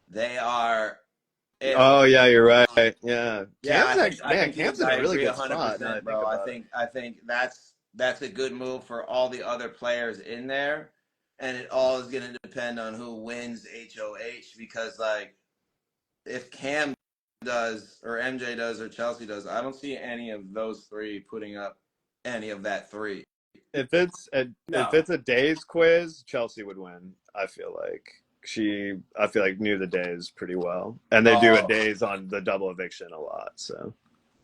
They are. Oh yeah, you're right. Yeah, Yeah, I think Cam's you. in I a really agree good spot now that I 100%, think bro. about it. I think that's a good move for all the other players in there, and it all is going to depend on who wins HOH because like if Cam does or MJ does or Chelsea does, I don't see any of those three putting up any of that three. If No. it's a days quiz, Chelsea would win. I feel like knew the days pretty well, and they do a Oh, days on the double eviction a lot. So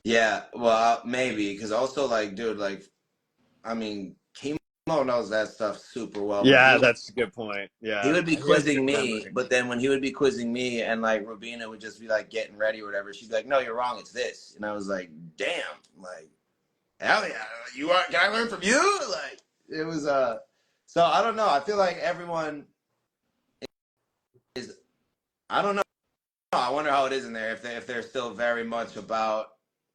yeah, well, maybe because also like, dude, like, I mean, Chemo knows that stuff super well, but yeah, that's a good point. he Yeah, would be he has good quizzing me, memory. but then when he would be quizzing me and like Rubina would just be like getting ready or whatever, she'd be like, "No, you're wrong. It's this." And I was like, "Damn, like hell yeah, you are. Can I learn from you?" Like it was So I don't know. I feel like everyone is. I don't know. I wonder how it is in there if they're still very much about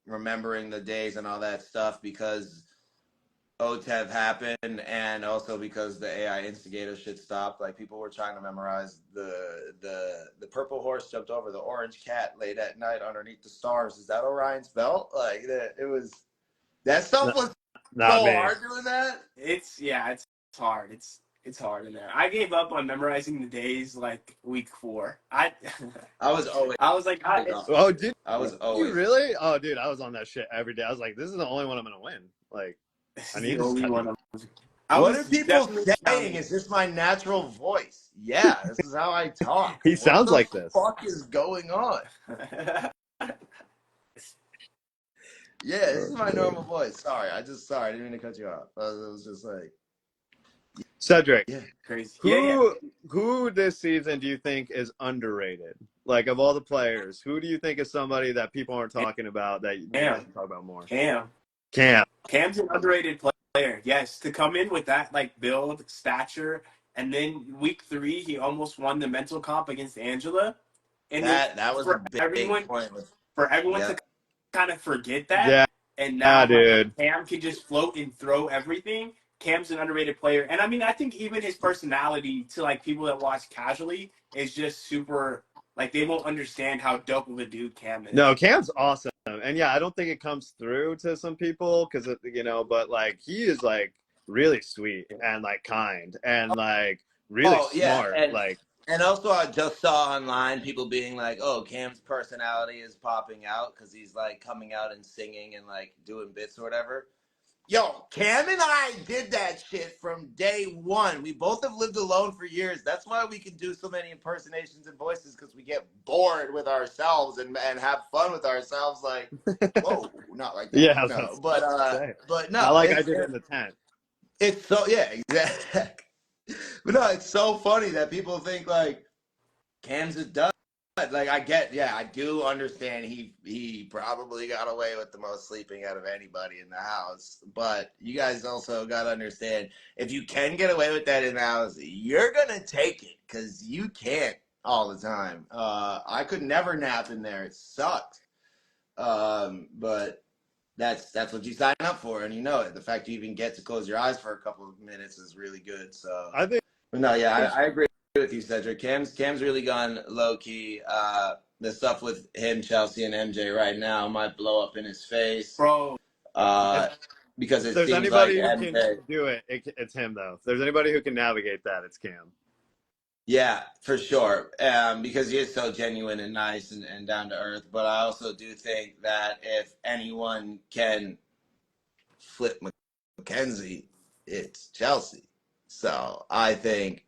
remembering the days and all that stuff because OTEV happened, and also because the AI instigator shit stopped. Like people were trying to memorize the purple horse jumped over the orange cat late at night underneath the stars. Is that Orion's belt? Like it was that stuff Not, was not so me. hard doing that. It's hard. It's hard in there. I gave up on memorizing the days like week 4. I was always I was like, off. Oh, did I was you always really? Oh, dude, I was on that shit every day. I was like, this is the only one I'm gonna win. Like, this I is need the to only study. one. I what was are people definitely saying? counting. Is this my natural voice? Yeah, this is how I talk. He What sounds the like this. fuck is going on? Yeah, this is my normal voice. Sorry, I didn't mean to cut you off. It was just like, Cedric, yeah. Crazy. Yeah. who this season do you think is underrated? Like of all the players, who do you think is somebody that people aren't talking about that you guys Cam. can talk about more? Cam. Cam. Cam's an underrated player. Yes, to come in with that like build, stature, and then week 3 he almost won the mental comp against Angela, and then That was a for big everyone point. With, for everyone yeah, to kind of forget that, Yeah, and now like dude. Cam can just float and throw everything. Cam's an underrated player, and I mean I think even his personality to like people that watch casually is just super. Like they won't understand how dope of a dude Cam is. No, Cam's awesome, and yeah, I don't think it comes through to some people because but like he is like really sweet and like kind and like really oh yeah, smart. Like, and also I just saw online people being like, "Oh, Cam's personality is popping out because he's like coming out and singing and like doing bits or whatever." Yo, Cam and I did that shit from day one. We both have lived alone for years. That's why we can do so many impersonations and voices because we get bored with ourselves and have fun with ourselves. Like, whoa, not like that. yeah, No, that's insane. but Not no, like I did in the tent. it's so yeah, exactly. But no, it's so funny that people think like Cam's a dud. Like I get, yeah, I do understand he probably got away with the most sleeping out of anybody in the house. But you guys also got to understand if you can get away with that in the house, you're gonna take it because you can't all the time. I could never nap in there; it sucks. But that's what you sign up for, and you know it. The fact you even get to close your eyes for a couple of minutes is really good. So, I think but no, yeah, I agree with you, Cedric. Cam's really gone low key. The stuff with him, Chelsea, and MJ right now might blow up in his face. Bro, Uh, if because it there's seems like anybody who can MJ. do it, it's him though. If there's anybody who can navigate that, it's Cam. Yeah, for sure. Because he is so genuine and nice and down to earth. But I also do think that if anyone can flip McKenzie, it's Chelsea. So I think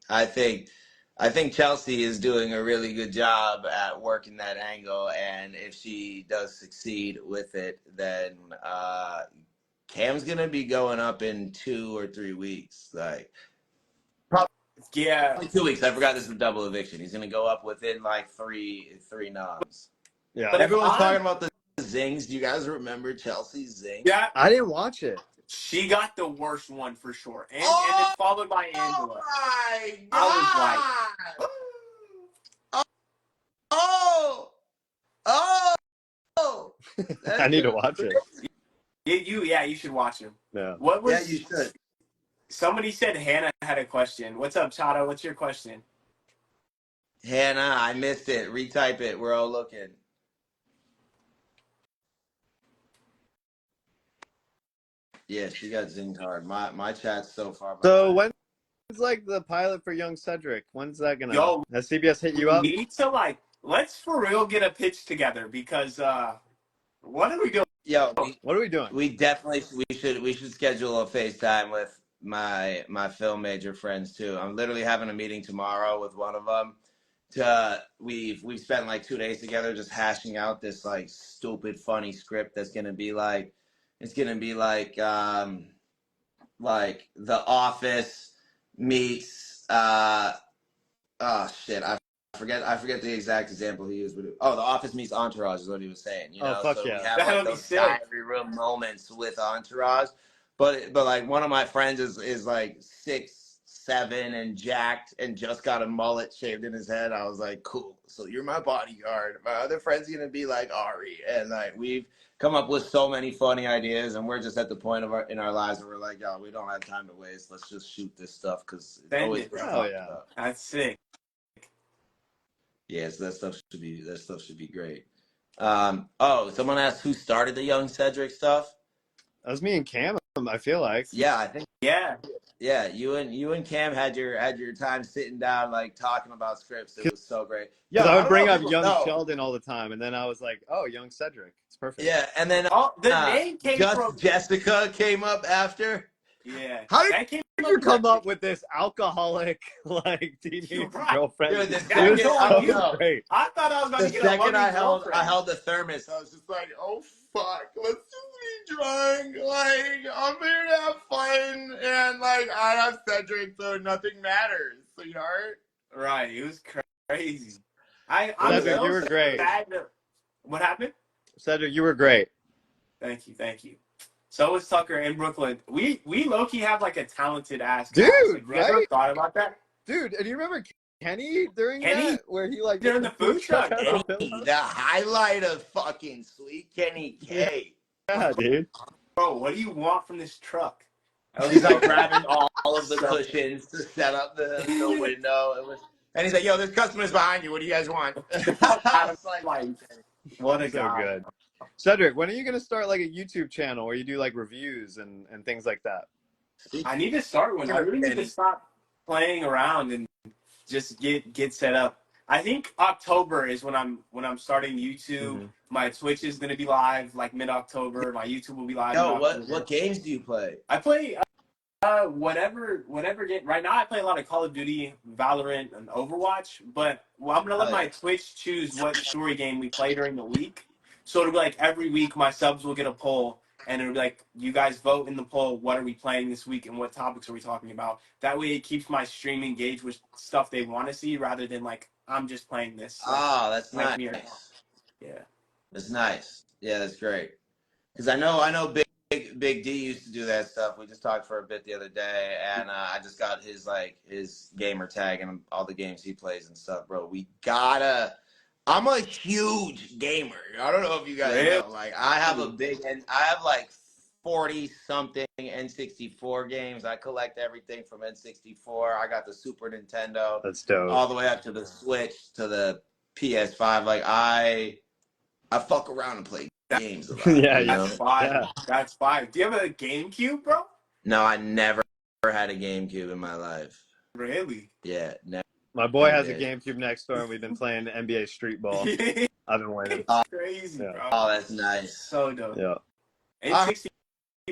Chelsea is doing a really good job at working that angle, and if she does succeed with it, then Cam's gonna be going up in 2 or 3 weeks. Like yeah. probably 2 weeks. I forgot this is a double eviction. He's gonna go up within like three noms. Yeah, But if Everyone's talking I'm about the zings. Do you guys remember Chelsea's zing? yeah, I didn't watch it. she got the worst one for sure, and Oh it's followed by Angela. my I was like, god! Oh! Oh! I That's need to watch it. you should watch him. Yeah. What yeah, you was should. somebody said Hannah had a question? What's up, Chado? What's your question? Hannah, I missed it. Retype it. We're all looking. Yeah, she got Zing card. My chat's so far So behind. when's like the pilot for Young Cedric? When's that gonna? Yo, Has CBS hit we you up? need to like let's for real get a pitch together because what are we doing? Yo, What are we doing? we definitely we should schedule a FaceTime with my film major friends too. I'm literally having a meeting tomorrow with one of them. We've spent like 2 days together just hashing out this like stupid funny script that's gonna be like it's gonna be like The Office meets oh shit, I forget the exact example he used. But The Office meets Entourage is what he was saying. Oh fuck So we yeah! have like That'll be those sick. diary room moments with Entourage. But like one of my friends is like 6'7" and jacked and just got a mullet shaved in his head. I was like, cool. So you're my bodyguard. My other friend's gonna be like Ari, and like we've come up with so many funny ideas, and we're just at the point in our lives where we're like, yo, we don't have time to waste. Let's just shoot this stuff because it's Send always it, been bro. Oh fucked yeah! up. That's sick. Yeah, so that stuff should be great. Someone asked who started the Young Cedric stuff. That was me and Cam. I feel like. Yeah, I think Yeah. yeah, you and Cam had your time sitting down like talking about scripts. It was so great. Because Yo, I I would don't know bring if up people Young know. Sheldon all the time, and then I was like, "Oh, Young Cedric, it's perfect." Yeah, and then Oh, the name came from Just Jessica came up after. yeah. How did That came you up come up with this alcoholic like You're teenage right. girlfriend? Dude, the That It was was second I on don't so you. know. great. I thought I was about The to get a second loving I girlfriend. held the thermos, I was just like, oh fuck, let's just be drunk. Like I'm here to have fun, and like I have Cedric, so nothing matters, sweetheart. Right. It was crazy. It I'm was Cedric, you so were great. sad that what happened? Cedric, you were great. Thank you, thank you. So is Tucker in Brooklyn. We low key have like a talented ass cast. Dude, Like you guys ever right? thought about that? Dude, and you remember Kenny during Kenny that where he like put during the the food food truck truck, out bro. the Kenny, pillow? the highlight of fucking Sweet Kenny K. Yeah, dude. Bro, what do you want from this truck? That was He's like so funny. grabbing all of the So cushions to set up the window. And he's like, "Yo, there's customers behind you. What do you guys want?" fuck I out of was like, life. What a So guy. good. Cedric, when are you gonna start like a YouTube channel where you do like reviews and things like that? I need to start one. I really need to stop playing around and just get set up. I think October is when I'm starting YouTube. Mm-hmm. My Twitch is gonna be live like mid October. My YouTube will be live mid Yo, what October. what games do you play? I play whatever game. Right now, I play a lot of Call of Duty, Valorant, and Overwatch. But I'm gonna let Oh, my yeah. Twitch choose what story game we play during the week. So it'll be like every week, my subs will get a poll, and it'll be like, you guys vote in the poll. What are we playing this week, and what topics are we talking about? That way, it keeps my stream engaged with stuff they want to see, rather than like I'm just playing this Oh, that's like nice. me. Yeah. That's nice. Yeah, that's great. Because I know Big D used to do that stuff. We just talked for a bit the other day, and I just got his gamer tag and all the games he plays and stuff, bro. We gotta. I'm a huge gamer. I don't know if you guys Really? know. Like I have and I have like 40 something N64 games. I collect everything from N64. I got the Super Nintendo That's dope. all the way up to the Switch to the PS5. Like I fuck around and play games a lot. Yeah, You know? That's fine. yeah. That's fine. Do you have a GameCube, bro? No, I never had a GameCube in my life. Really? Yeah, never. My boy has a did. GameCube next door, and we've been playing NBA Street Ball. It's I've been winning. crazy, Yeah. bro. Oh, that's nice. So dope. Yeah. I N64.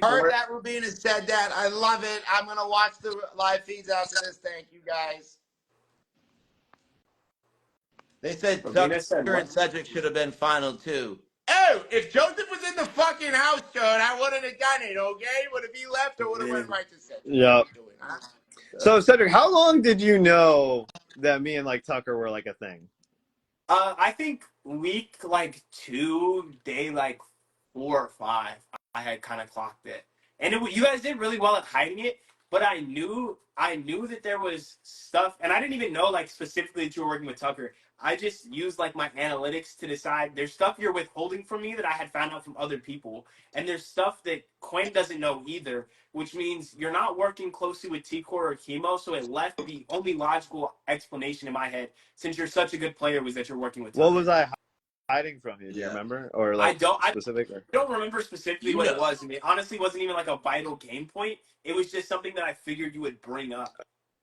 heard that Rubina said that. I love it. I'm gonna watch the live feeds after this. Thank you guys. They said Rubina Tucker said what? and Cedric should have been final too. Oh, if Joseph was in the fucking house, John, I wouldn't have done it, okay? Would have he left or would have went right to Cedric? Yeah. What are you doing, huh? So Cedric, how long did you know that me and like Tucker were like a thing? I think week like 2, day like 4 or 5, I had kind of clocked it. And you guys did really well at hiding it. but I knew that there was stuff, and I didn't even know like specifically that you were working with Tucker. I just used like my analytics to decide there's stuff you're withholding from me that I had found out from other people, and there's stuff that Quinn doesn't know either, which means you're not working closely with T-Core or Chemo. So it left the only logical explanation in my head, since you're such a good player, was that you're working with What Tucker. was I hiding from you? Do you Yeah. remember, or I like don't. specific? Or? I don't remember specifically You what it know. was. And it honestly wasn't even like a vital game point. It was just something that I figured you would bring up.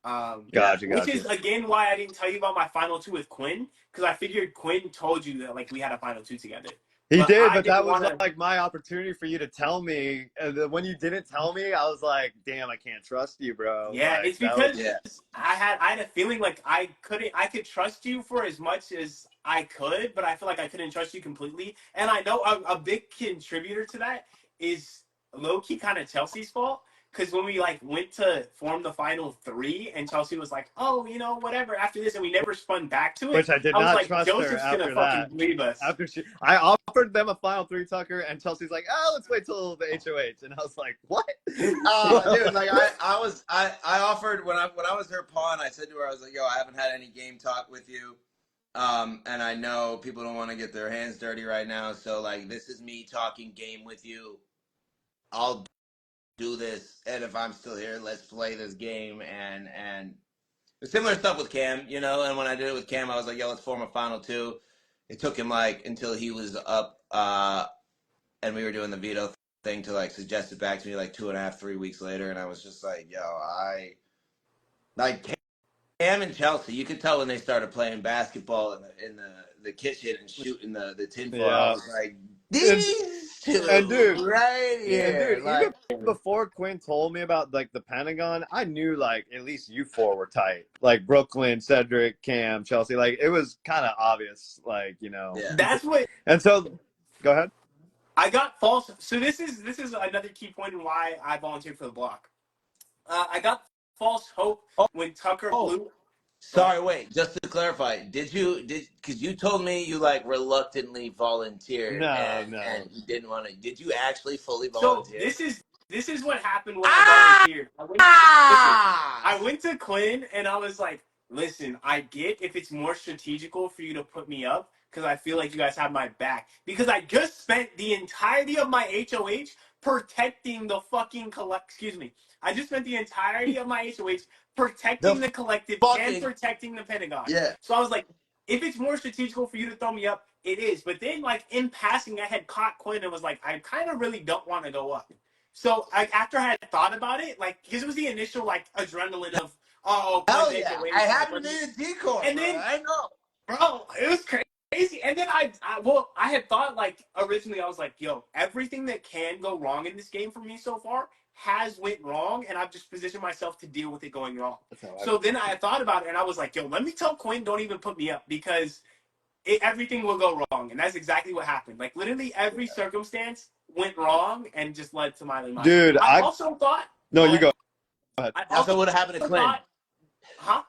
Yeah. Which Gotcha. is again why I didn't tell you about my final two with Quinn, because I figured Quinn told you that like we had a final two together. He But did, I but that didn't was want to. like my opportunity for you to tell me. And then when you didn't tell me, I was like, "Damn, I can't trust you, bro." Yeah, Like it's that was. because Yeah. I had a feeling like I could trust you for as much as I could, but I feel like I couldn't trust you completely. And I know a big contributor to that is low key kind of Chelsea's fault. Because when we like went to form the final three, and Chelsea was like, "Oh, whatever." After this, and we never spun back to it. Which I did I was not like, trust her "Joseph's gonna after fucking that. leave us." After I offered them a final three, Tucker, and Chelsea's like, "Oh, let's wait till the HOH," and I was like, "What?" Dude, like I offered when I was her pawn, I said to her, I was like, yo, I haven't had any game talk with you. And I know people don't want to get their hands dirty right now, so like this is me talking game with you. I'll do this, and if I'm still here, let's play this game. And similar stuff with Cam, and when I did it with Cam, I was like, yo, let's form a final two. It took him like until he was up and we were doing the veto thing to like suggest it back to me like 2.5, 3 weeks later, and I was just like, yo, I like Cam and Chelsea. You could tell when they started playing basketball in the kitchen and shooting the tinfoil. I Yeah, was like, and these and two dude, right and here, dude, even like. before Quinn told me about like the Pentagon, I knew like at least you four were tight. Like Brooklyn, Cedric, Cam, Chelsea. Like it was kind of obvious, like Yeah. That's what And so, go ahead. I got false. So this is another key point in why I volunteered for the block. I got false hope Oh, when Tucker oh, blew. Go ahead. sorry. Wait, just to clarify, because you told me you like reluctantly volunteered No, and no. you didn't want to. Did you actually fully So volunteer? this is what happened when I Ah! volunteered. Listen, I went to Quinn and I was like, listen, I get if it's more strategical for you to put me up because I feel like you guys have my back. Because I just spent the entirety of my HOH protecting the fucking excuse me. I just spent the entirety of my HOH The protecting the collective and fucking protecting the Pentagon. yeah. So I was like, if it's more strategical for you to throw me up, it is. But then, like in passing, I had caught Quinn and was like, I kind of really don't want to go up. So after I had thought about it, like because it was the initial like adrenaline of Quinn's Hell yeah. I HOH, like haven't been a decor, and bro. then I know. bro, it was crazy. And then I had thought like originally I was like, yo, everything that can go wrong in this game for me so far has went wrong, and I've just positioned myself to deal with it going wrong. That's how I. So then I thought about it, and I was like, yo, let me tell Quinn, don't even put me up because everything will go wrong, and that's exactly what happened. Like literally every circumstance went wrong and just led to my demise. Dude, I also thought. no, Go you ahead. go ahead. I That's also what would have happened to Quinn. thought, huh?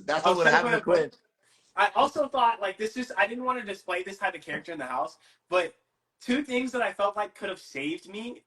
That's I what was would have trying to happened put to in point. Quinn. I also thought like this just I didn't want to display this type of character in the house, but two things that I felt like could have saved me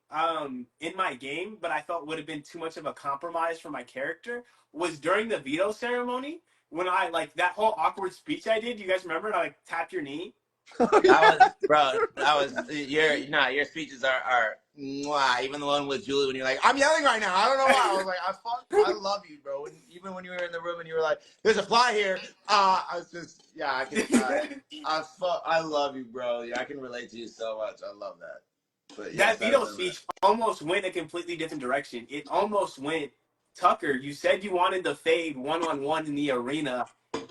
in my game, but I felt would have been too much of a compromise for my character was during the veto ceremony when I like that whole awkward speech I did. You guys remember? And I like tapped your knee. That was, bro. That was your speeches are mwah. Even the one with Julie when you're like, I'm yelling right now. I don't know why. I was like, I love you, bro. Even when you were in the room and you were like, there's a fly here. I was just, yeah, I can. I love you, bro. Yeah, I can relate to you so much. I love that. But yes, That I veto remember that. speech almost went a completely different direction. It almost went, Tucker, you said you wanted the fade one on one in the arena.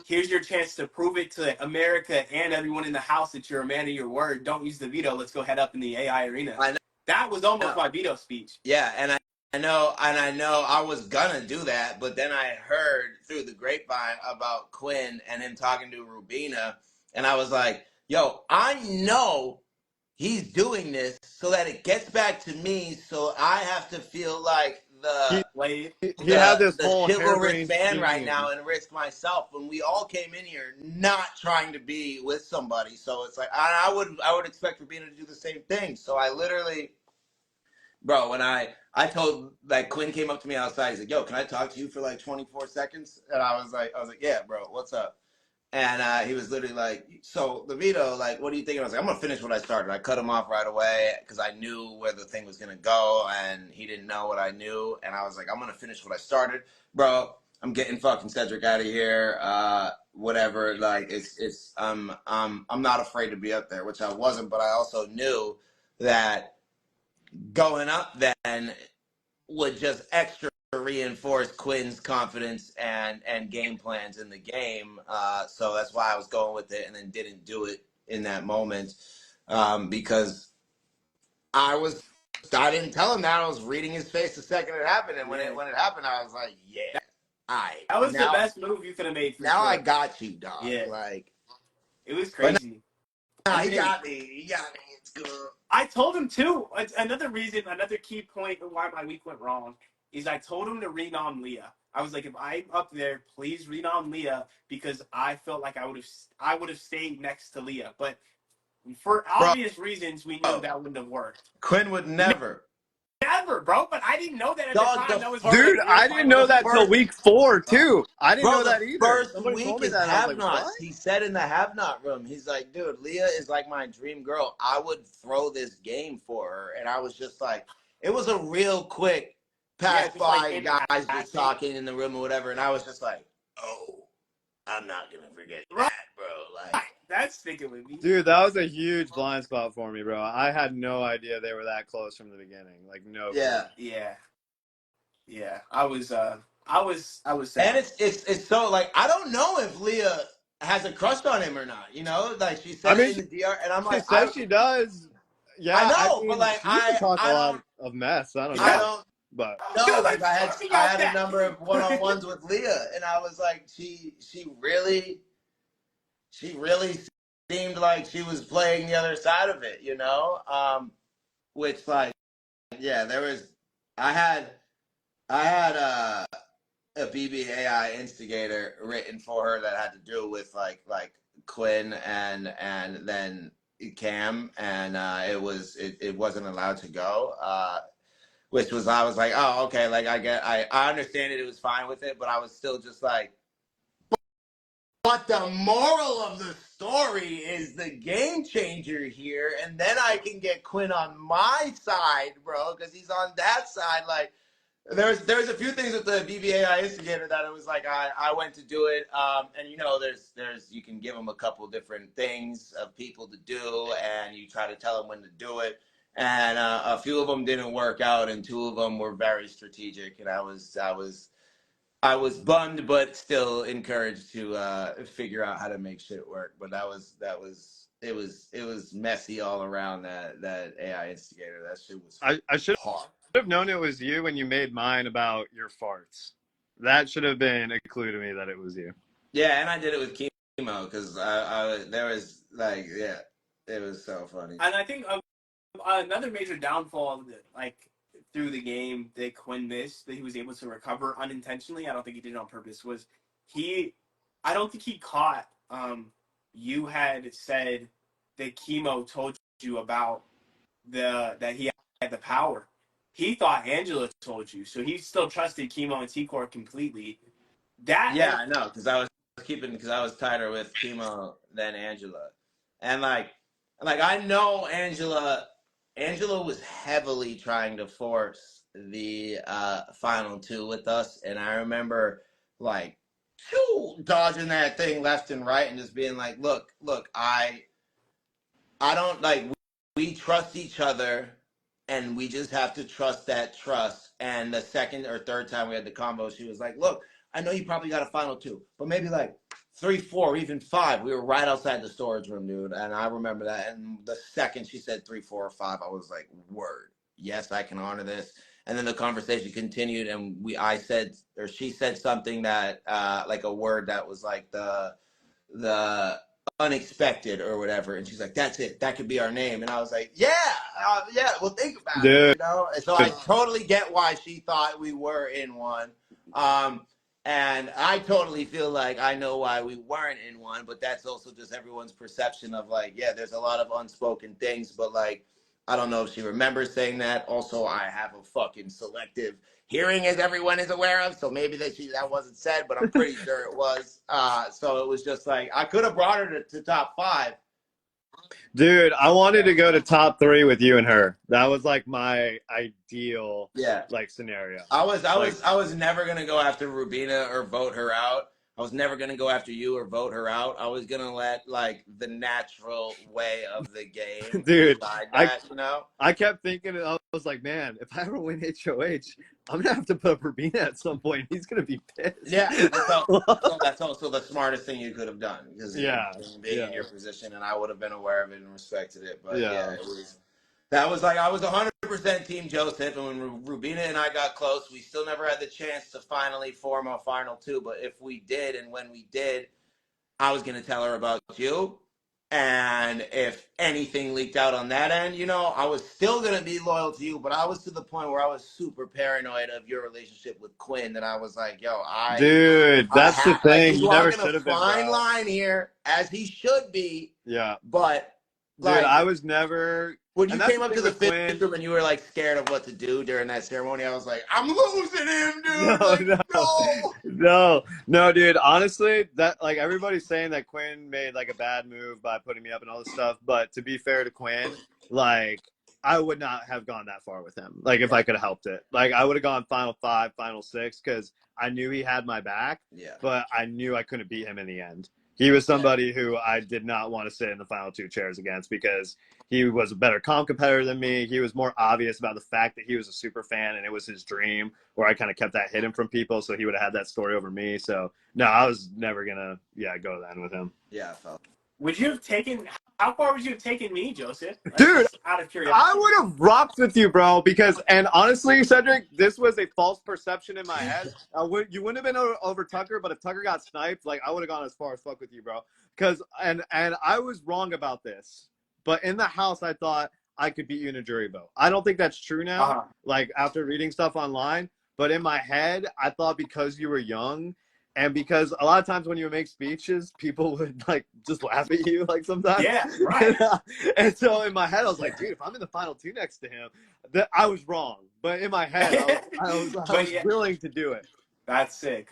Here's your chance to prove it to America and everyone in the house that you're a man of your word. Don't use the veto. Let's go head up in the AI arena. I That was almost know. my veto speech. Yeah, and I know I was gonna do that, but then I heard through the grapevine about Quinn and him talking to Rubina, and I was like, yo, I know he's doing this so that it gets back to me, so I have to feel like He the Wade. he had this the whole chivalrous harebrained fan right now scheme. and risk myself when we all came in here not trying to be with somebody. So it's like I would expect Rubina to do the same thing. So I literally bro, when I told, like, Quinn came up to me outside. He's like, "Yo, can I talk to you for like 24 seconds?" And I was like, "Yeah, bro, what's up?" And he was literally like, "So, Levito, like, what do you think?" And I was like, "I'm gonna finish what I started." I cut him off right away because I knew where the thing was gonna go, and he didn't know what I knew. And I was like, "I'm gonna finish what I started, bro. I'm getting fucking Cedric out of here. Whatever. Like, it's I'm not afraid to be up there, which I wasn't, but I also knew that going up then would just extra reinforce Quinn's confidence and game plans in the game. So that's why I was going with it, and then didn't do it in that moment, because I didn't tell him that. I was reading his face the second it happened, and Yeah. when it happened, I was like, yeah, I That was the now best move you could have made for now I sure. got you, dog. Yeah, Like, it was but crazy. nah, And he then got me. He got me. It's good. I told him too. It's another reason, another key point of why my week went wrong is I told him to read on Leah. I was like, if I'm up there, please read on Leah because I felt like I would have stayed next to Leah. But for Bro, obvious reasons, we knew that wouldn't have worked. Quinn would never. Never, bro. But I didn't know that at the Dog, time. That was one of the Dude, weird I didn't know the finals. that till first week 4 too. I didn't Bro, know the that either. first Somebody week told me is that, and I was have like, "What?" nots. He said in the have not room, he's like, dude, Leah is like my dream girl. I would throw this game for her. And I was just like, it was a real quick Yeah, pass just like by, in guys just passing. talking in the room or whatever. And I was just like, oh, I'm not going to forget Right. that, bro. Like, That's sticking with me. Dude, that was a huge blind spot for me, bro. I had no idea they were that close from the beginning. Like, no clue. yeah. Yeah. Yeah. I was And sad. it's so, like, I don't know if Leah has a crush on him or not, you know? Like, she I said it mean, in the DR, and I'm she like, says she does. I Yeah, I know, but mean, like, she used to talk a I lot don't, of mess. I don't I Yeah. know, don't, but no, Dude, because talking I about had a that. number of one-on-ones with Leah, and I was like, she really seemed like she was playing the other side of it, you know. Which, like, yeah, there was, I had I had a BBAI instigator written for her that had to do with like Quinn and then Cam, and it wasn't allowed to go. Which was, I was like, oh, okay, like I understand it was fine with it, but I was still just like, but the moral of the story is the game changer here, and then I can get Quinn on my side, bro, because he's on that side. Like, there's a few things with the BBAI instigator that it was like I went to do it, and there's you can give them a couple different things of people to do, and you try to tell them when to do it, and a few of them didn't work out, and two of them were very strategic, and I was bummed, but still encouraged to figure out how to make shit work. But it was messy all around that AI instigator. That shit was I should hard. have known it was you when you made mine about your farts. That should have been a clue to me that it was you. Yeah, and I did it with chemo because there was like, yeah, it was so funny. And I think another major downfall, like through the game that Quinn missed, that he was able to recover unintentionally. I don't think he did it on purpose. Was he? I don't think he caught. You had said that chemo told you about that he had the power. He thought Angela told you, so he still trusted chemo and T-Core completely. That Yeah, and I know because I was tighter with chemo than Angela, and like I know Angela. Angela was heavily trying to force the final two with us, and I remember like dodging that thing left and right, and just being like, look, I don't like we trust each other and we just have to trust that trust. And the second or third time we had the combo, she was like, look, I know you probably got a final two, but maybe like 3, 4, even 5. We were right outside the storage room, dude. And I remember that. And the second she said 3, 4, or 5, I was like, word. Yes, I can honor this. And then the conversation continued, and I said, or she said something that, like a word that was like the unexpected or whatever, and she's like, that's it, that could be our name. And I was like, yeah, well, think about it, Dude, you know. And so I totally get why she thought we were in one, and I totally feel like I know why we weren't in one, but that's also just everyone's perception of like, yeah, there's a lot of unspoken things, but like I don't know if she remembers saying that. Also, I have a fucking selective hearing, as everyone is aware of, so maybe that wasn't said, but I'm pretty sure it was. So it was just like I could have brought her to top 5. Dude, I wanted to go to top 3 with you and her. That was like my ideal Yeah. like scenario. I was I Like, was I was never gonna go after Rubina or vote her out. I was never gonna go after you or vote her out. I was gonna let like the natural way of the game dude, decide I that, you know? I kept thinking, I was like, man, if I ever win HOH, I'm gonna have to put up Rubina at some point. He's gonna be pissed. Yeah, so that's also the smartest thing you could have done because Yeah, being yeah, in your position, and I would have been aware of it and respected it. But yeah, yeah. it was that was like I was 100% Team Joseph, and when Rubina and I got close, we still never had the chance to finally form a final 2. But if we did, and when we did, I was going to tell her about you. And if anything leaked out on that end, you know, I was still going to be loyal to you, but I was to the point where I was super paranoid of your relationship with Quinn that I was like, yo, Dude, I that's the have, like, thing. he's You never walking a should have been, fine bro. line here, as he should be, Yeah. but, Dude, like, I was never, when you and that's came the up thing to the with fifth Quinn. room and you were, like, scared of what to do during that ceremony, I was like, I'm losing him, No, dude. Like, no. no, dude. Honestly, that like everybody's saying that Quinn made like a bad move by putting me up and all this stuff. But to be fair to Quinn, like I would not have gone that far with him. Like if I could have helped it, like I would have gone final 5, final 6 because I knew he had my back. Yeah. But I knew I couldn't beat him in the end. He was somebody who I did not want to sit in the final 2 chairs against because he was a better comp competitor than me. He was more obvious about the fact that he was a super fan and it was his dream, where I kind of kept that hidden from people. So he would have had that story over me. So no, I was never going to, go to the end with him. Yeah, I felt. Would you have taken? How far would you have taken me, Joseph? Like, Dude, just out of I curiosity. would have rocked with you, bro. Because, and honestly, Cedric, this was a false perception in my head. You wouldn't have been over Tucker, but if Tucker got sniped, like I would have gone as far as fuck with you, bro. Because, and I was wrong about this, but in the house, I thought I could beat you in a jury vote. I don't think that's true now. Uh-huh. Like after reading stuff online, but in my head, I thought because you were young. And because a lot of times when you make speeches, people would like just laugh at you like sometimes. Yeah, right. And so in my head, I was like, dude, if I'm in the final 2 next to him, that I was wrong. But in my head, I was Yeah, willing to do it. that's sick.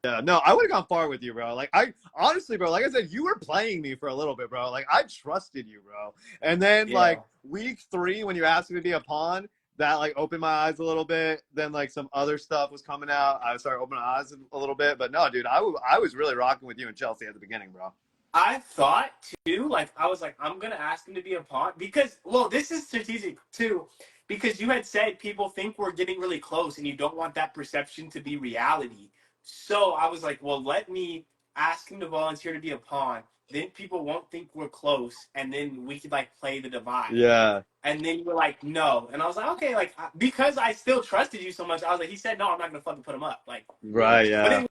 Yeah, no, I would have gone far with you, bro. Like I honestly, bro, like I said, you were playing me for a little bit, bro. Like I trusted you, bro. And then Yeah. like week 3, when you asked me to be a pawn, that like opened my eyes a little bit. Then like some other stuff was coming out. I started opening my eyes a little bit. But no, dude, I was really rocking with you in Chelsea at the beginning, bro. I thought too, like I was like, I'm gonna ask him to be a pawn because, well, this is strategic too, because you had said people think we're getting really close, and you don't want that perception to be reality. So I was like, well, let me ask him to volunteer to be a pawn. Then people won't think we're close, and then we could like play the divide. Yeah. And then you were like, no, and I was like, okay, like because I still trusted you so much, I was like, he said no, I'm not gonna fucking put him up, like, Right. but Yeah. it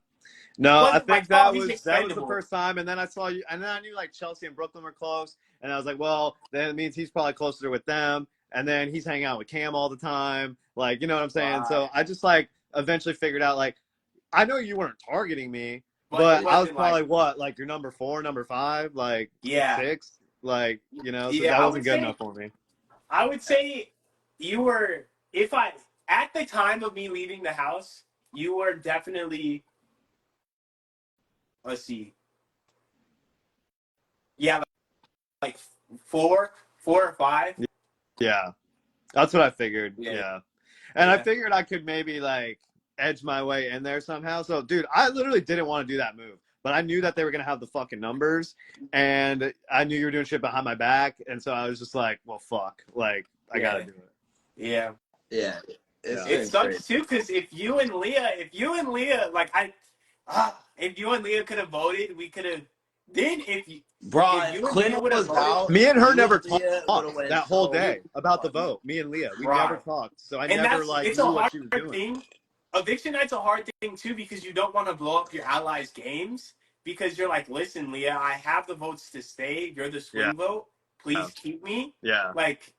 No, I wasn't my think fault. that He's was the expendable. first time, and then I saw you, and then I knew like Chelsea and Brooklyn were close, and I was like, well, then it means he's probably closer with them, and then he's hanging out with Cam all the time, like you know what I'm saying? So I just like eventually figured out like I know you weren't targeting me, But it but I was wasn't like, probably what like your number 4, number 5, like yeah, 6, like so yeah. that wasn't good enough for me. I would say you were, if I, at the time of me leaving the house, you were definitely, let's see, yeah, like 4 or 5. Yeah, that's what I figured. Yeah. Yeah. And I Yeah. figured I could maybe like edge my way in there somehow. So, dude, I literally didn't want to do that move, but I knew that they were going to have the fucking numbers, and I knew you were doing shit behind my back. And so I was just like, well, fuck. Like, I got to do it. Yeah. Yeah. It sucks too, because if you and Leah, like if you and Leah could have voted, we could have. Then if you and Quinn Leah would have was voted, out, Me and her you never and Leah would have talked went that whole so day about the fucking vote. Me and Leah, we Right. never talked. So I and never like it's a knew what hard she was doing. thing. Eviction night's a hard thing too, because you don't want to blow up your allies' games, because you're like, listen, Leah, I have the votes to stay. You're the swing vote. Please keep me. Yeah. Like,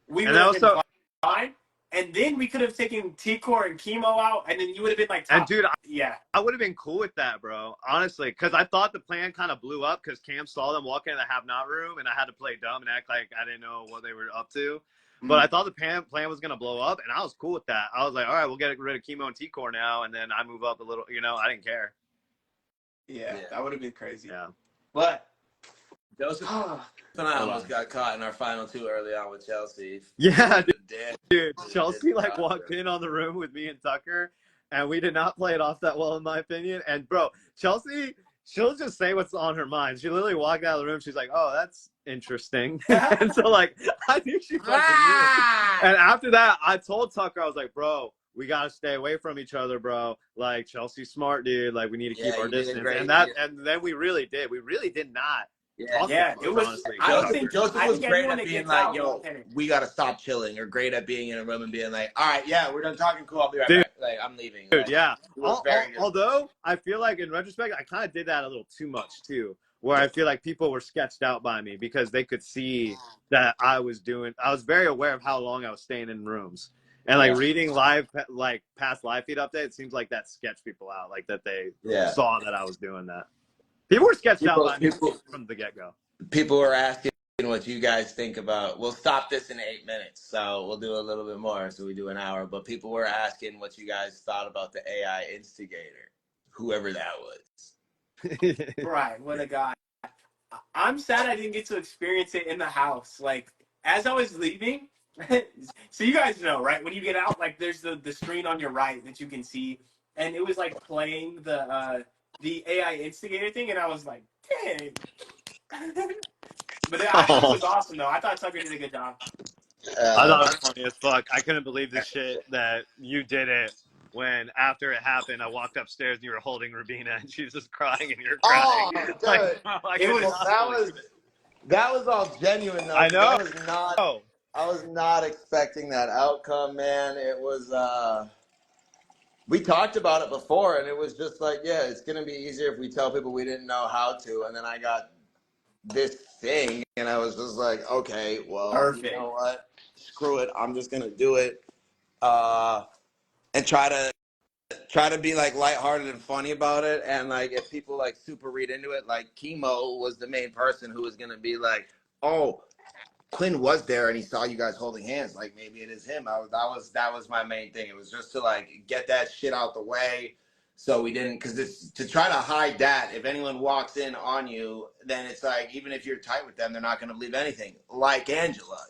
we And would have also, been fine. And then we could have taken T-Core and Chemo out, and then you would have been like top. and dude, yeah. I would have been cool with that, bro. Honestly, because I thought the plan kind of blew up because Cam saw them walking in the have not room, and I had to play dumb and act like I didn't know what they were up to. But I thought the plan was gonna blow up, and I was cool with that. I was like, all right, we'll get rid of chemo and T-core now, and then I move up a little. I didn't care. Yeah, that would have been crazy. Yeah. But Joseph and I almost got caught in our final two early on with Chelsea. Yeah, dude. Chelsea walked in on the room with me and Tucker, and we did not play it off that well, in my opinion. And bro, Chelsea, she'll just say what's on her mind. She literally walked out of the room. She's like, "Oh, that's interesting." And so like, I knew she fucking knew. And after that, I told Tucker, I was like, "Bro, we gotta stay away from each other, bro. Like Chelsea's smart, dude. Like we need to keep our distance." And then we really did. We really did not. Yeah, it was. Honestly, Joseph was great at being like, "Yo, we gotta stop chilling," or great at being in a room and being like, "All right, yeah, we're done talking. Cool, I'll be right back. Like, I'm leaving." Dude, yeah. Although I feel like in retrospect, I kind of did that a little too much too, where I feel like people were sketched out by me because they could see that I was very aware of how long I was staying in rooms. And like reading past live feed updates, it seems like that sketched people out, like that they saw that I was doing that. People were sketched out by me from the get-go. People were asking what you guys think about. We'll stop this in 8 minutes, so we'll do a little bit more. So we do an hour. But people were asking what you guys thought about the AI instigator, whoever that was. Right, what a guy. I'm sad I didn't get to experience it in the house. Like, as I was leaving, so you guys know, right? When you get out, like, there's the screen on your right that you can see, and it was like playing the AI instigator thing, and I was like, dang. But I thought it was awesome, though. I thought Tucker did a good job. I thought it was funny as fuck. I couldn't believe the shit that you did it when, after it happened, I walked upstairs and you were holding Rubina and she was just crying and you're crying. That was all genuine, though. I know. I was not expecting that outcome, man. It was, we talked about it before, and it was just like, yeah, it's going to be easier if we tell people we didn't know how to. And then I got this thing, and I was just like, okay, well, Perfect. You know what? Screw it. I'm just going to do it and try to be, like, lighthearted and funny about it. And, like, if people, like, super read into it, like, Chemo was the main person who was going to be like, oh, Quinn was there and he saw you guys holding hands. Like, maybe it is him. That was my main thing. It was just to, like, get that shit out the way, so we didn't, because it's to try to hide that. If anyone walks in on you, then it's like, even if you're tight with them, they're not going to believe anything. Like Angela,